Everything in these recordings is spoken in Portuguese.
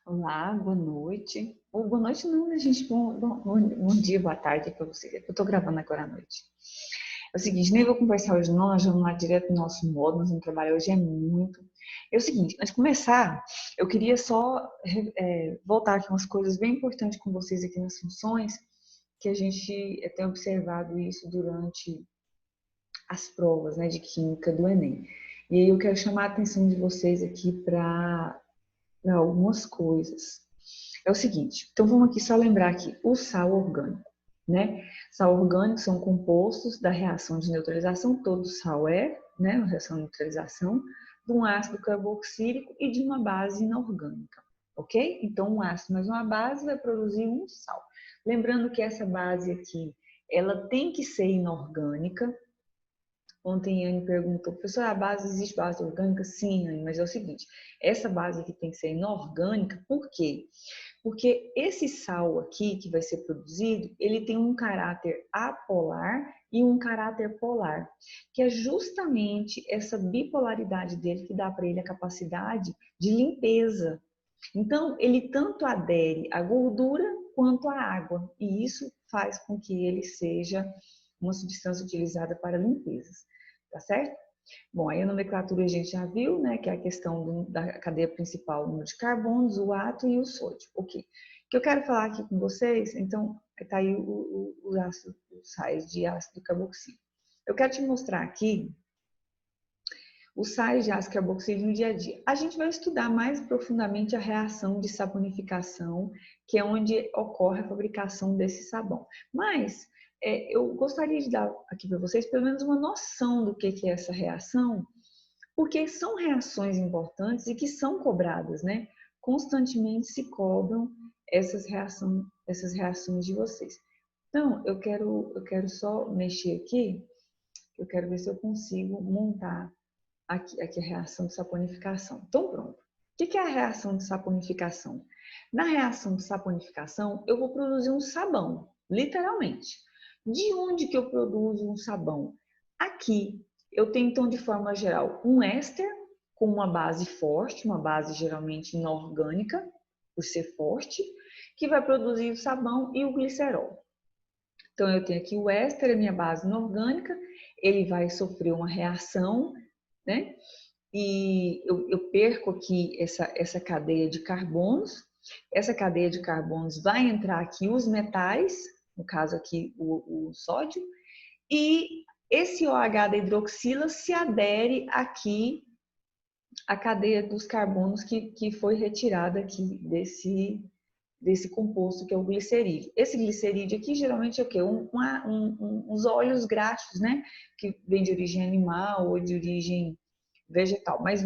Olá, boa noite. Ou boa noite não, né, gente? Bom dia, boa tarde para você. Eu tô gravando agora à noite. É o seguinte, nem vou conversar hoje não, nós vamos lá direto no nosso modo, nós vamos trabalhar hoje é muito. É o seguinte, antes de começar, eu queria só voltar aqui umas coisas bem importantes com vocês aqui nas funções, que a gente tem observado isso durante as provas, né, de química do Enem. E aí eu quero chamar a atenção de vocês aqui para algumas coisas. É o seguinte, então vamos aqui só lembrar que o sal orgânico, né? Sal orgânico são compostos da reação de neutralização, todo sal é, né? Uma reação de neutralização, de um ácido carboxílico e de uma base inorgânica, ok? Então, um ácido mais uma base vai produzir um sal. Lembrando que essa base aqui, ela tem que ser inorgânica. Ontem a Anne perguntou, professor, existe base orgânica? Sim, Anne, mas é o seguinte, essa base aqui tem que ser inorgânica, por quê? Porque esse sal aqui que vai ser produzido, ele tem um caráter apolar e um caráter polar, que é justamente essa bipolaridade dele que dá para ele a capacidade de limpeza. Então, ele tanto adere à gordura quanto à água, e isso faz com que ele seja uma substância utilizada para limpezas, tá certo? Bom, aí a nomenclatura a gente já viu, né, que é a questão da cadeia principal, o número de carbonos, o átomo e o sódio. Ok. O que eu quero falar aqui com vocês, então, está aí os ácidos, os sais de ácido carboxílico. Eu quero te mostrar aqui os sais de ácido carboxílico no dia a dia. A gente vai estudar mais profundamente a reação de saponificação, que é onde ocorre a fabricação desse sabão. Mas eu gostaria de dar aqui para vocês pelo menos uma noção do que é essa reação, porque são reações importantes e que são cobradas, né? Constantemente se cobram essas reações de vocês. Então, eu quero só mexer aqui, eu quero ver se eu consigo montar aqui a reação de saponificação. Então, pronto. O que é a reação de saponificação? Na reação de saponificação, eu vou produzir um sabão, literalmente. De onde que eu produzo um sabão? Aqui, eu tenho, então, de forma geral, um éster com uma base forte, uma base geralmente inorgânica, por ser forte, que vai produzir o sabão e o glicerol. Então, eu tenho aqui o éster, a minha base inorgânica, ele vai sofrer uma reação, né? E eu perco aqui essa cadeia de carbonos. Essa cadeia de carbonos vai entrar aqui os metais, no caso aqui o sódio, e esse OH da hidroxila se adere aqui à cadeia dos carbonos que foi retirada aqui desse composto que é o glicerídeo. Esse glicerídeo aqui geralmente é o quê? Uns óleos graxos, né? Que vem de origem animal ou de origem vegetal, mas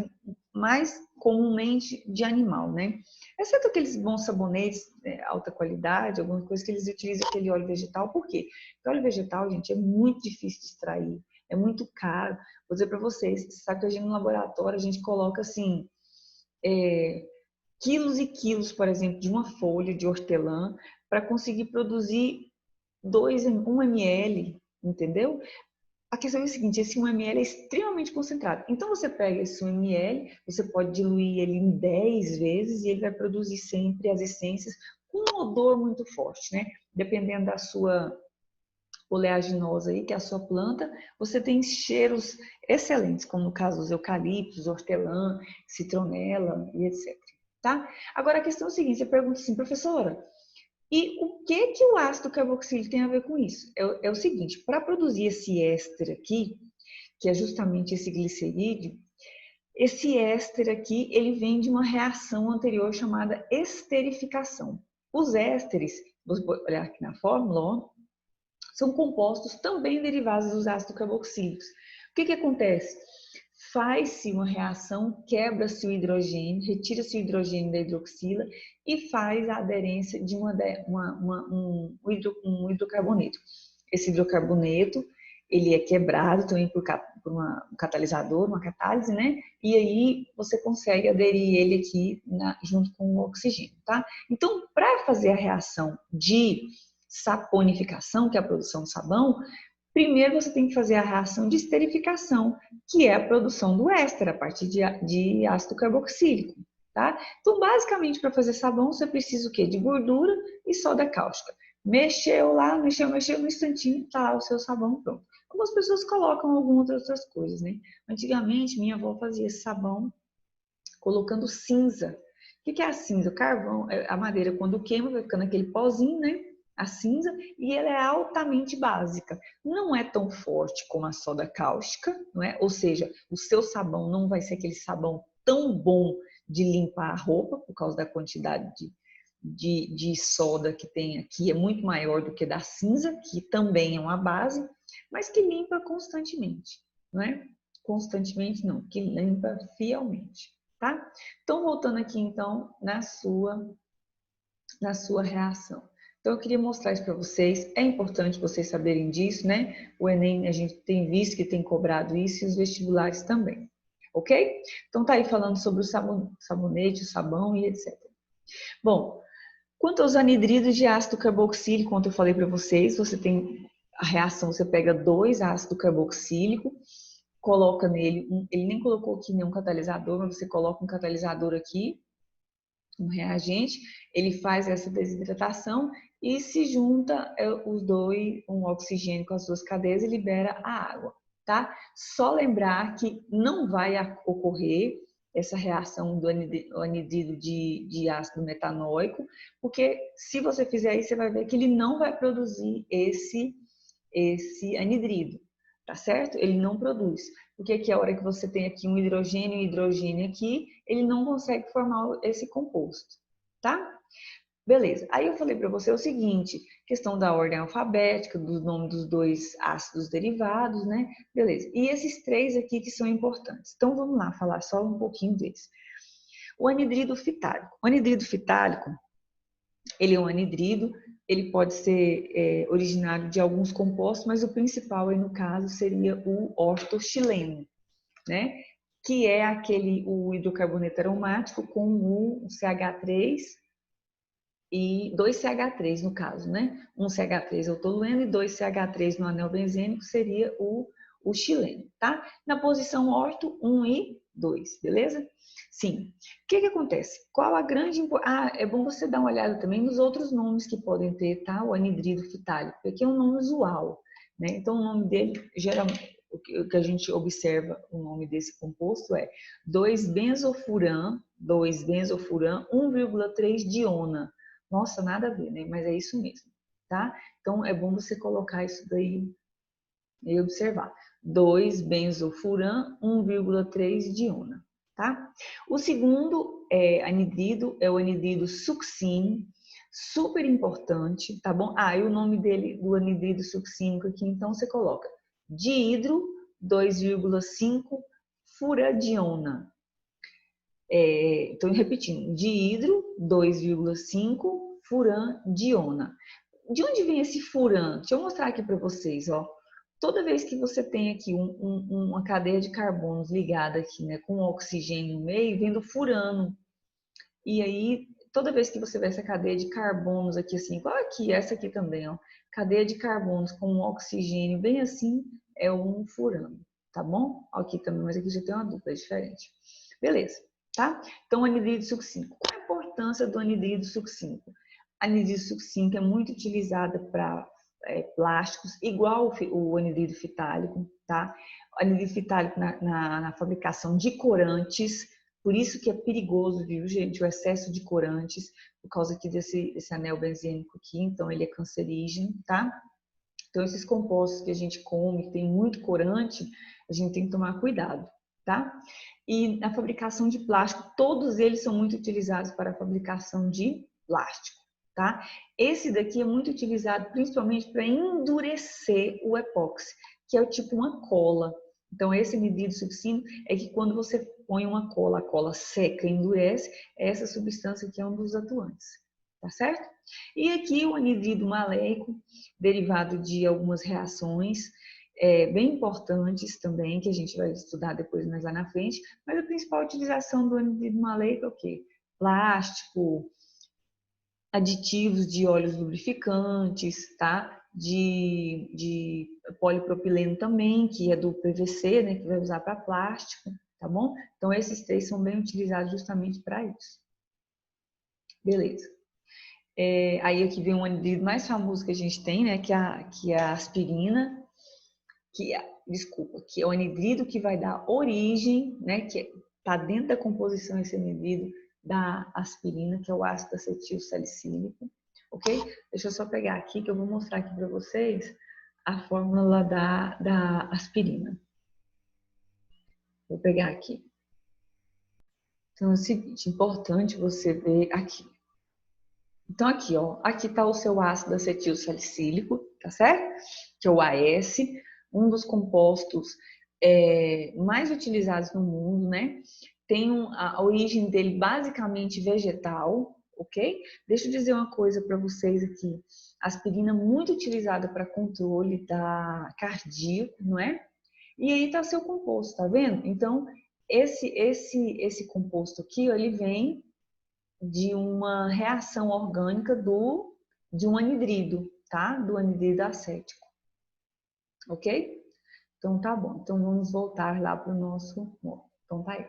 mais comumente de animal, né? Exceto aqueles bons sabonetes, alta qualidade, alguma coisa que eles utilizam aquele óleo vegetal, por quê? Porque óleo vegetal, gente, é muito difícil de extrair, é muito caro. Vou dizer para vocês, você sabe que a gente no laboratório, a gente coloca assim, quilos e quilos, por exemplo, de uma folha de hortelã para conseguir produzir 1 ml, entendeu? A questão é o seguinte, esse 1 ml é extremamente concentrado. Então, você pega esse 1 ml, você pode diluir ele em 10 vezes e ele vai produzir sempre as essências com um odor muito forte, né? Dependendo da sua oleaginosa aí, que é a sua planta, você tem cheiros excelentes, como no caso dos eucaliptos, hortelã, citronela e etc. Tá? Agora, a questão é a seguinte, você pergunta assim, professora, e o que o ácido carboxílico tem a ver com isso? É o seguinte, para produzir esse éster aqui, que é justamente esse glicerídeo, esse éster aqui, ele vem de uma reação anterior chamada esterificação. Os ésteres, vou olhar aqui na fórmula, ó, são compostos também derivados dos ácidos carboxílicos. O que acontece? Faz-se uma reação, quebra-se o hidrogênio, retira-se o hidrogênio da hidroxila e faz a aderência de um hidrocarboneto. Esse hidrocarboneto, ele é quebrado também por um catalisador, uma catálise, né? E aí você consegue aderir ele aqui junto com o oxigênio, tá? Então, para fazer a reação de saponificação, que é a produção do sabão, primeiro você tem que fazer a reação de esterificação, que é a produção do éster, a partir de ácido carboxílico. tá? Então, basicamente, para fazer sabão, você precisa o quê? De gordura e soda cáustica. Mexeu lá, mexeu, no instantinho, tá lá o seu sabão pronto. Algumas pessoas colocam algumas outras coisas, né? Antigamente, minha avó fazia esse sabão colocando cinza. O que é a cinza? O carvão, a madeira, quando queima, vai ficando aquele pozinho, né? A cinza, e ela é altamente básica. Não é tão forte como a soda cáustica, não é? Ou seja, o seu sabão não vai ser aquele sabão tão bom de limpar a roupa, por causa da quantidade de soda que tem aqui, é muito maior do que da cinza, que também é uma base, mas que limpa constantemente, não é? Constantemente não, que limpa fielmente, tá? Então, voltando aqui, então, na sua reação. Então, eu queria mostrar isso para vocês. É importante vocês saberem disso, né? O Enem, a gente tem visto que tem cobrado isso e os vestibulares também, ok? Então, tá aí falando sobre o sabonete, o sabão e etc. Bom, quanto aos anidridos de ácido carboxílico, como eu falei para vocês, você tem a reação, você pega 2 ácido carboxílico, coloca nele, ele nem colocou aqui nenhum catalisador, mas você coloca um catalisador aqui, um reagente, ele faz essa desidratação e se junta os dois, um oxigênio com as duas cadeias e libera a água, tá? Só lembrar que não vai ocorrer essa reação do anidrido de ácido metanóico, porque se você fizer isso, você vai ver que ele não vai produzir esse anidrido, tá certo? Ele não produz. Porque aqui a hora que você tem aqui um hidrogênio e hidrogênio aqui, ele não consegue formar esse composto, tá? Beleza. Aí eu falei para você o seguinte, questão da ordem alfabética, do nome dos 2 ácidos derivados, né? Beleza. E esses 3 aqui que são importantes. Então vamos lá falar só um pouquinho deles. O anidrido fitálico. O anidrido fitálico, ele é um anidrido, ele pode ser originário de alguns compostos, mas o principal aí no caso seria o ortoxileno, né? Que é o hidrocarboneto aromático com o CH3 e 2 CH3 no caso, né? Um CH3 é o tolueno e 2 CH3 no anel benzênico seria o xileno, tá? Na posição orto, 1 e 2, beleza? Sim. O que acontece? Qual a grande importância? É bom você dar uma olhada também nos outros nomes que podem ter, tá? O anidrido fitálico, porque é um nome usual, né? Então, o nome dele, geralmente, o que a gente observa, o nome desse composto é 2-benzofuran, 1,3 diona. Nossa, nada a ver, né? Mas é isso mesmo, tá? Então, é bom você colocar isso daí e observar. 2-benzofuran, 1,3 diona, tá? O segundo anidrido é o anidrido succínico, super importante, tá bom? E o nome dele, do anidrido succínico aqui, então você coloca dihidro 2,5 furadiona. Estou repetindo, dihidro 2,5 furandiona. De onde vem esse furan? Deixa eu mostrar aqui para vocês, ó. Toda vez que você tem aqui uma cadeia de carbonos ligada aqui, né, com oxigênio no meio, vem do furano. E aí, toda vez que você vê essa cadeia de carbonos aqui, assim, igual aqui, essa aqui também, ó, cadeia de carbonos com um oxigênio bem assim, é um furano, tá bom? Aqui também, mas aqui já tem uma dupla diferente. Beleza, tá? Então, anidrido succínico. Qual a importância do anidrido succínico? Anidrido succínico é muito utilizada para plásticos, igual o anidrido fitálico, tá? O anidrido fitálico na fabricação de corantes, por isso que é perigoso, viu, gente, o excesso de corantes, por causa aqui desse anel benzênico aqui, então ele é cancerígeno, tá? Então, esses compostos que a gente come, que tem muito corante, a gente tem que tomar cuidado, tá? E na fabricação de plástico, todos eles são muito utilizados para a fabricação de plástico, tá? Esse daqui é muito utilizado principalmente para endurecer o epóxi, que é o tipo uma cola. Então, esse anidrido succínico é que quando você põe uma cola, a cola seca e endurece, essa substância que é um dos atuantes, tá certo? E aqui o anidrido maleico, derivado de algumas reações bem importantes também, que a gente vai estudar depois mais lá na frente, mas a principal utilização do anidrido maleico é o quê? Plástico, aditivos de óleos lubrificantes, tá? De polipropileno também, que é do PVC, né? Que vai usar para plástico, tá bom? Então, esses três são bem utilizados justamente para isso. Beleza. Aí aqui vem um anidrido mais famoso que a gente tem, né? Que é a aspirina, desculpa, que é o anidrido que vai dar origem, né? Que está dentro da composição esse anidrido da aspirina, que é o ácido acetil salicílico, ok? Deixa eu só pegar aqui que eu vou mostrar aqui para vocês a fórmula da aspirina. Vou pegar aqui. Então é o seguinte, importante você ver aqui. Então aqui, ó, aqui está o seu ácido acetil salicílico, tá certo? Que é o AS, um dos compostos mais utilizados no mundo, né? Tem a origem dele basicamente vegetal, ok? Deixa eu dizer uma coisa para vocês aqui. Aspirina muito utilizada para controle cardíaco, não é? E aí tá seu composto, tá vendo? Então, esse composto aqui, ó, ele vem de uma reação orgânica de um anidrido, tá? Do anidrido acético, ok? Então, tá bom. Então, vamos voltar lá para o nosso... Então, tá aí.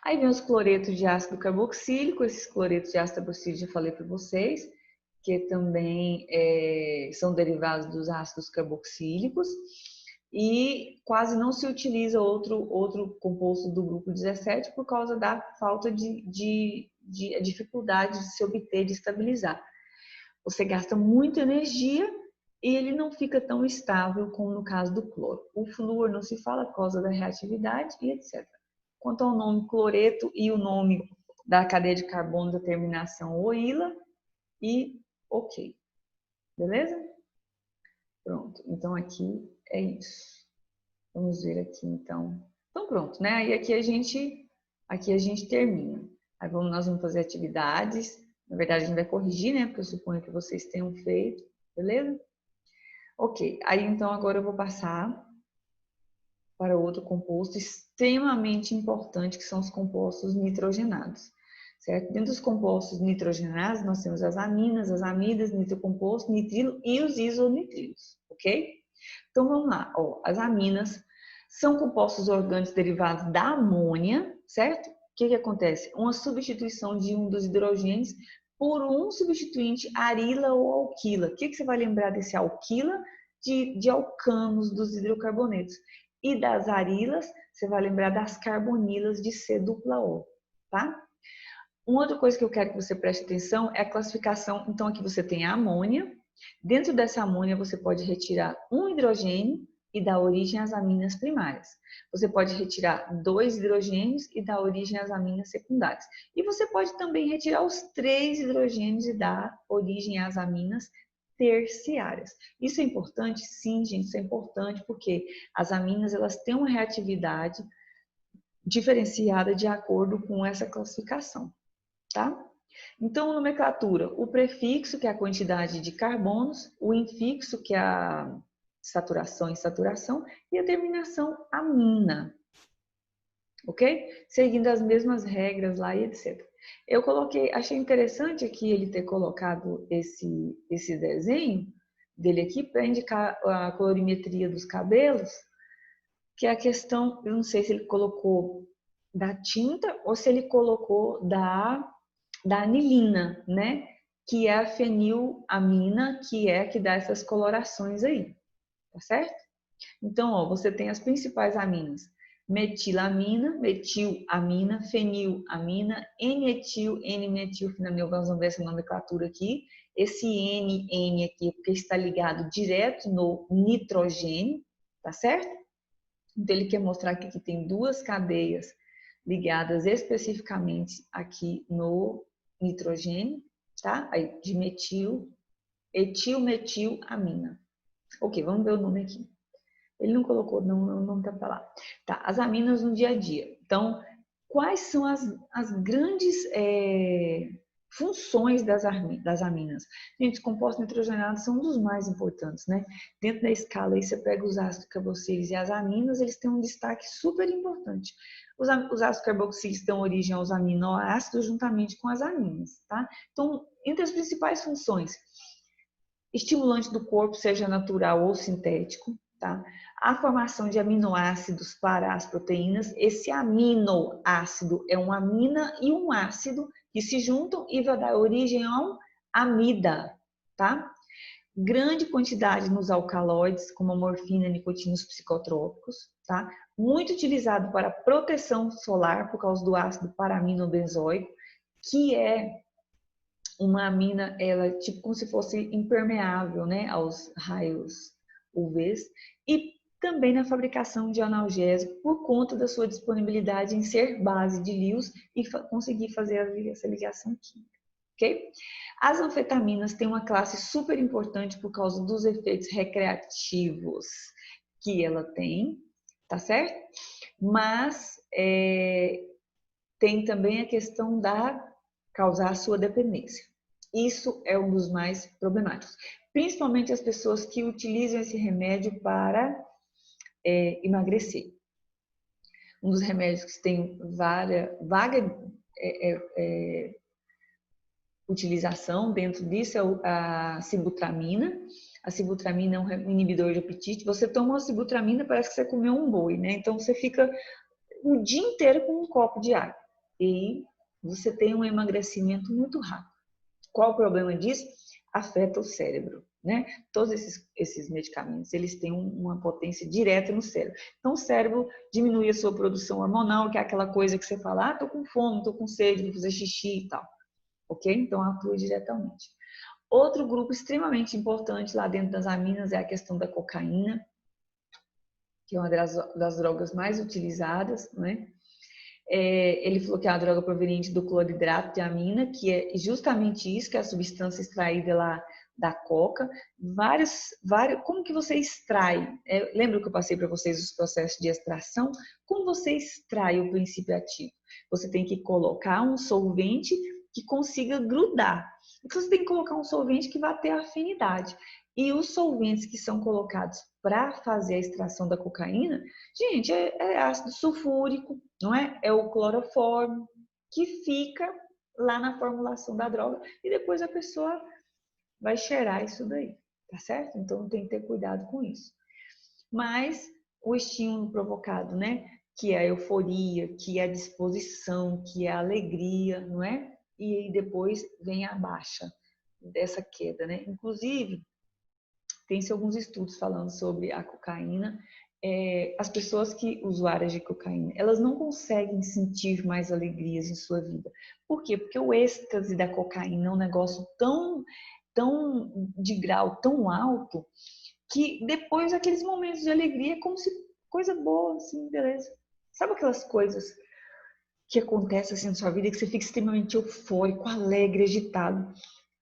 Aí vem os cloretos de ácido carboxílico. Esses cloretos de ácido carboxílico já falei para vocês, que também são derivados dos ácidos carboxílicos. E quase não se utiliza outro composto do grupo 17 por causa da falta de dificuldade de se obter, de estabilizar. Você gasta muita energia e ele não fica tão estável como no caso do cloro. O flúor não se fala por causa da reatividade e etc. Quanto ao nome cloreto e o nome da cadeia de carbono da terminação OILA e ok. Beleza? Pronto. Então aqui é isso. Vamos ver aqui então. Então pronto, né? Aí aqui a gente termina. Aí nós vamos fazer atividades. Na verdade a gente vai corrigir, né? Porque eu suponho que vocês tenham feito. Beleza? Ok. Aí então agora eu vou passar para outro composto extremamente importante, que são os compostos nitrogenados. Certo? Dentro dos compostos nitrogenados, nós temos as aminas, as amidas, nitrocomposto, nitrilo e os isonitrilos, ok? Então vamos lá, ó, as aminas são compostos orgânicos derivados da amônia, certo? O que acontece? Uma substituição de um dos hidrogênios por um substituinte arila ou alquila. O que você vai lembrar desse alquila? De alcanos dos hidrocarbonetos. E das arilas, você vai lembrar das carbonilas de C-O, tá? Uma outra coisa que eu quero que você preste atenção é a classificação. Então, aqui você tem a amônia. Dentro dessa amônia, você pode retirar um hidrogênio e dar origem às aminas primárias. Você pode retirar 2 hidrogênios e dar origem às aminas secundárias. E você pode também retirar os 3 hidrogênios e dar origem às aminas terciárias. Isso é importante? Sim, gente, isso é importante porque as aminas elas têm uma reatividade diferenciada de acordo com essa classificação, tá? Então, nomenclatura, o prefixo, que é a quantidade de carbonos, o infixo, que é a saturação e saturação, e a terminação amina, ok? Seguindo as mesmas regras lá e etc. Eu achei interessante aqui ele ter colocado esse desenho dele aqui para indicar a colorimetria dos cabelos, que é a questão, eu não sei se ele colocou da tinta ou se ele colocou da anilina, né? Que é a fenilamina, que dá essas colorações aí, tá certo? Então, ó, você tem as principais aminas: metilamina, metilamina, fenilamina, N-etil, N-metilfenanil. Nós vamos ver essa nomenclatura aqui. Esse N aqui, porque está ligado direto no nitrogênio, tá certo? Então, ele quer mostrar aqui que tem duas cadeias ligadas especificamente aqui no nitrogênio, tá? Aí, de etil-metilamina. Ok, vamos ver o nome aqui. Ele não colocou, não tá pra lá. Tá, as aminas no dia a dia. Então, quais são as grandes funções das aminas? Gente, os compostos nitrogenados são um dos mais importantes, né? Dentro da escala aí você pega os ácidos carboxílicos e as aminas, eles têm um destaque super importante. Os ácidos carboxílicos dão origem aos aminoácidos juntamente com as aminas, tá? Então, entre as principais funções, estimulante do corpo, seja natural ou sintético, tá? A formação de aminoácidos para as proteínas. Esse aminoácido é uma amina e um ácido que se juntam e vai dar origem a um amida, tá? Grande quantidade nos alcaloides, como a morfina, nicotina e os psicotrópicos, tá? Muito utilizado para proteção solar por causa do ácido paraminobenzoico, que é uma amina, ela é tipo como se fosse impermeável, né, aos raios UVs, e também na fabricação de analgésico por conta da sua disponibilidade em ser base de LIOS e conseguir fazer essa ligação química, ok? As anfetaminas têm uma classe super importante por causa dos efeitos recreativos que ela tem, tá certo? Mas tem também a questão da causar a sua dependência. Isso é um dos mais problemáticos. Principalmente as pessoas que utilizam esse remédio para emagrecer. Um dos remédios que tem vaga utilização dentro disso é a sibutramina. A sibutramina é um inibidor de apetite. Você toma uma sibutramina, parece que você comeu um boi, né? Então você fica o dia inteiro com um copo de água. E você tem um emagrecimento muito rápido. Qual o problema disso? Afeta o cérebro, né? Todos esses medicamentos, eles têm uma potência direta no cérebro. Então, o cérebro diminui a sua produção hormonal, que é aquela coisa que você fala, tô com fome, tô com sede, vou fazer xixi e tal. Ok? Então, atua diretamente. Outro grupo extremamente importante lá dentro das aminas é a questão da cocaína, que é uma das drogas mais utilizadas, né? Ele falou que é uma droga proveniente do cloridrato de amina, que é justamente isso, que é a substância extraída lá da coca. Como que você extrai? Lembra que eu passei para vocês os processos de extração? Como você extrai o princípio ativo? Você tem que colocar um solvente que consiga grudar. Então, você tem que colocar um solvente que vai ter afinidade. E os solventes que são colocados para fazer a extração da cocaína, gente, é ácido sulfúrico, não é? É o cloroformo, que fica lá na formulação da droga e depois a pessoa vai cheirar isso daí, tá certo? Então tem que ter cuidado com isso. Mas o estímulo provocado, né? Que é a euforia, que é a disposição, que é a alegria, não é? E aí depois vem a baixa dessa queda, né? Inclusive, tem-se alguns estudos falando sobre a cocaína. As pessoas que usuárias de cocaína, elas não conseguem sentir mais alegrias em sua vida. Por quê? Porque o êxtase da cocaína é um negócio tão de grau tão alto que depois aqueles momentos de alegria é como se coisa boa, assim, beleza. Sabe aquelas coisas que acontecem assim na sua vida que você fica extremamente eufórico, alegre, agitado?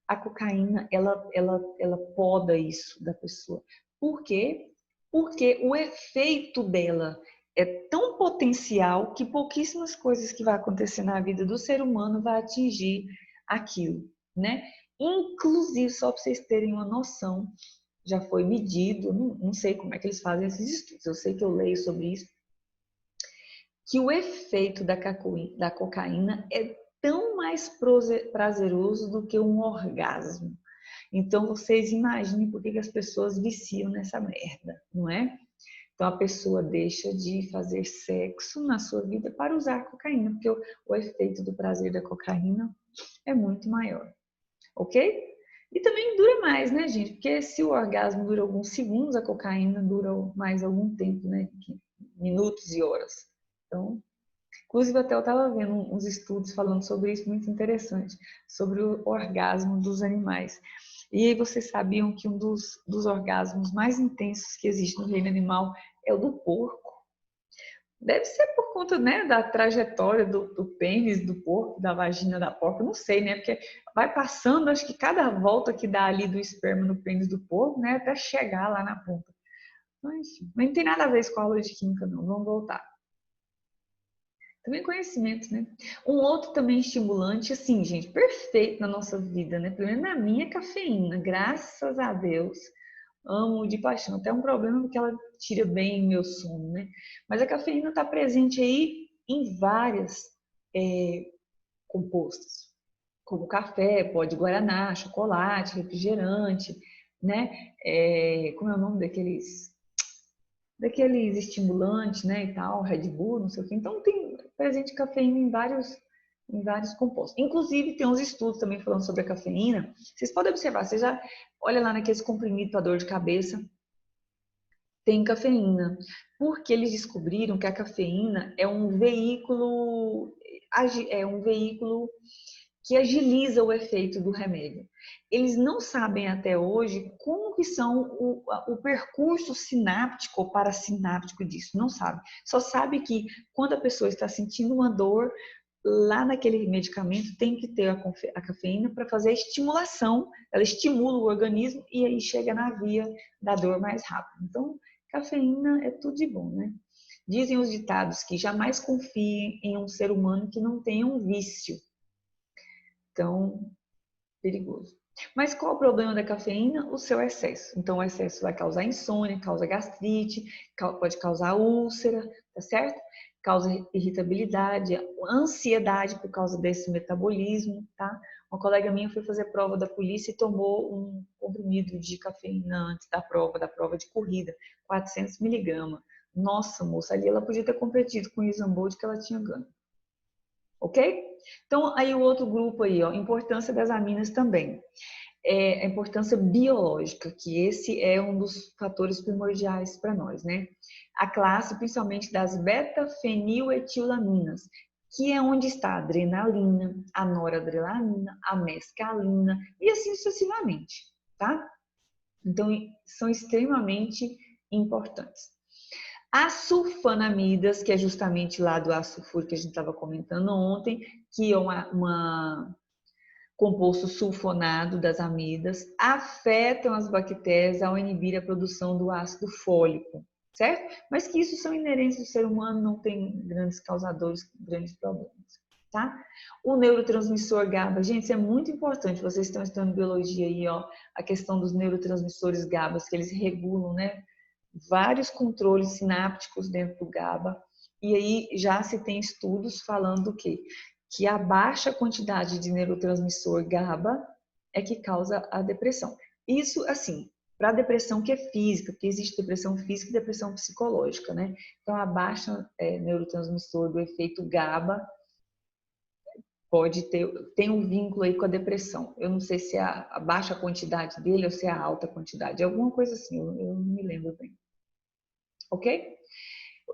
A cocaína, ela poda isso da pessoa. Por quê? Porque o efeito dela é tão potencial que pouquíssimas coisas que vai acontecer na vida do ser humano vai atingir aquilo, né? Inclusive, só para vocês terem uma noção, já foi medido, não sei como é que eles fazem esses estudos, eu sei que eu leio sobre isso, que o efeito da cocaína é tão mais prazeroso do que um orgasmo. Então, vocês imaginem por que as pessoas viciam nessa merda, não é? Então, a pessoa deixa de fazer sexo na sua vida para usar cocaína, porque o efeito do prazer da cocaína é muito maior, ok? E também dura mais, né, gente? Porque se o orgasmo dura alguns segundos, a cocaína dura mais algum tempo, né? Minutos e horas. Então, inclusive, até eu estava vendo uns estudos falando sobre isso, muito interessante, sobre o orgasmo dos animais. E aí vocês sabiam que um dos orgasmos mais intensos que existe no reino animal é o do porco. Deve ser por conta, né, da trajetória do pênis do porco, da vagina da porca, não sei, né? Porque vai passando, acho que cada volta que dá ali do esperma no pênis do porco, né, até chegar lá na ponta. Mas, enfim, não tem nada a ver com a aula de química, não. Vamos voltar. Também conhecimento, né? Um outro também estimulante, assim, gente, perfeito na nossa vida, né? Pelo menos na minha, cafeína, graças a Deus. Amo de paixão. Até um problema porque ela tira bem meu sono, né? Mas a cafeína está presente aí em várias compostos, como café, pó de guaraná, chocolate, refrigerante, né? Como é o nome daqueles? daqueles estimulantes, né, e tal, Red Bull, não sei o quê. Então tem presente cafeína em vários compostos. Inclusive tem uns estudos também falando sobre a cafeína. Vocês podem observar, você já olha lá naqueles comprimidos para dor de cabeça, tem cafeína, porque eles descobriram que a cafeína é um veículo que agiliza o efeito do remédio. Eles não sabem até hoje como que são o percurso sináptico ou parassináptico disso, não sabe. Só sabe que quando a pessoa está sentindo uma dor, lá naquele medicamento tem que ter a cafeína para fazer a estimulação, ela estimula o organismo e aí chega na via da dor mais rápido. Então, cafeína é tudo de bom, né? Dizem os ditados que jamais confiem em um ser humano que não tenha um vício. Então, perigoso. Mas qual o problema da cafeína? O seu excesso. Então, o excesso vai causar insônia, causa gastrite, pode causar úlcera, tá certo? Causa irritabilidade, ansiedade por causa desse metabolismo, tá? Uma colega minha foi fazer prova da polícia e tomou um comprimido de cafeína antes da prova de corrida, 400 miligramas. Nossa, moça, ali ela podia ter competido com o Usain Bolt que ela tinha ganho. Ok? Então, aí o outro grupo aí, ó, importância das aminas também. A importância biológica, que esse é um dos fatores primordiais para nós, né? A classe, principalmente das beta-feniletilaminas, que é onde está a adrenalina, a noradrenalina, a mescalina e assim sucessivamente, tá? Então, são extremamente importantes. As sulfonamidas, que é justamente lá do ácido sulfúrico que a gente estava comentando ontem, que é composto sulfonado das amidas, afetam as bactérias ao inibir a produção do ácido fólico, certo? Mas que isso são inerentes do ser humano, não tem grandes causadores, grandes problemas, tá? O neurotransmissor GABA, gente, isso é muito importante, vocês estão estudando biologia aí, ó, a questão dos neurotransmissores GABA, que eles regulam, né? Vários controles sinápticos dentro do GABA, e aí já se tem estudos falando o quê? Que a baixa quantidade de neurotransmissor GABA é que causa a depressão. Isso, assim, para a depressão que é física, porque existe depressão física e depressão psicológica, né? Então, a baixa neurotransmissor do efeito GABA tem um vínculo aí com a depressão. Eu não sei se é a baixa quantidade dele ou se é a alta quantidade, alguma coisa assim, eu não me lembro bem. Ok?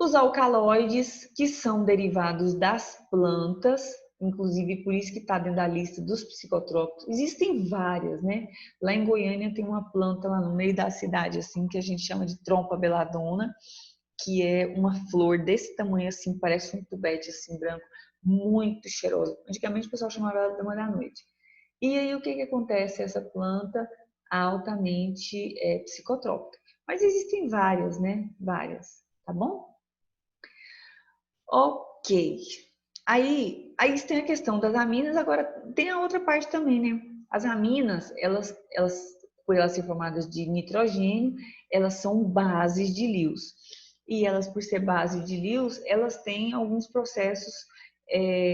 Os alcaloides, que são derivados das plantas, inclusive por isso que está dentro da lista dos psicotrópicos, existem várias, né? Lá em Goiânia tem uma planta lá no meio da cidade, assim, que a gente chama de trompa beladona, que é uma flor desse tamanho, assim, parece um tubete, assim, branco, muito cheiroso. Antigamente o pessoal chamava ela de manhã à noite. E aí o que acontece? Essa planta altamente psicotrópica. Mas existem várias, né? Várias, tá bom? Ok. Aí tem a questão das aminas, agora tem a outra parte também, né? As aminas, por elas serem formadas de nitrogênio, elas são bases de Lewis. E elas, por ser base de Lewis, elas têm alguns processos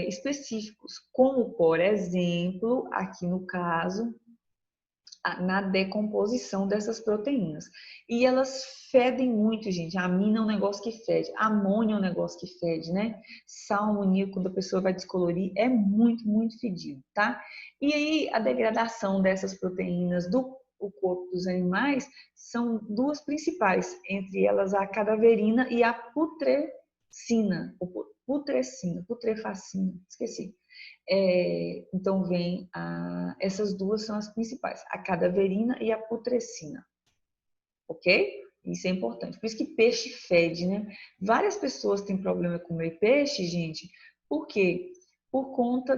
específicos, como, por exemplo, aqui no caso, na decomposição dessas proteínas. E elas fedem muito, gente. A amina é um negócio que fede, a amônia é um negócio que fede, né? Sal amoníaco, quando a pessoa vai descolorir, é muito, muito fedido, tá? E aí, a degradação dessas proteínas do corpo dos animais são duas principais, entre elas a cadaverina e a putrescina, putrefacina, esqueci. Então essas duas são as principais, a cadaverina e a putrescina, ok? Isso é importante. Por isso que peixe fede, né? Várias pessoas têm problema com comer peixe, gente. Por quê? Por conta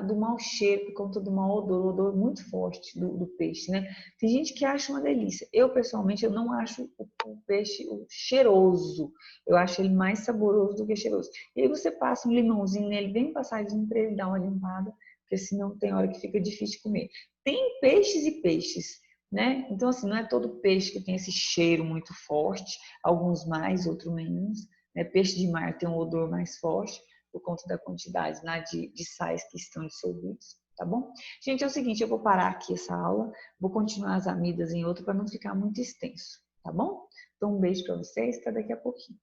do mau cheiro, por conta do mau odor, o odor muito forte do peixe, né? Tem gente que acha uma delícia. Eu, pessoalmente, eu não acho o peixe cheiroso. Eu acho ele mais saboroso do que cheiroso. E aí você passa um limãozinho nele, bem passadinho, para ele dar uma limpada, porque senão tem hora que fica difícil de comer. Tem peixes e peixes, né? Então, assim, não é todo peixe que tem esse cheiro muito forte, alguns mais, outros menos. Né? Peixe de mar tem um odor mais forte, por conta da quantidade, né, de sais que estão dissolvidos, tá bom? Gente, é o seguinte, eu vou parar aqui essa aula, vou continuar as amidas em outra para não ficar muito extenso, tá bom? Então, um beijo para vocês, até daqui a pouquinho.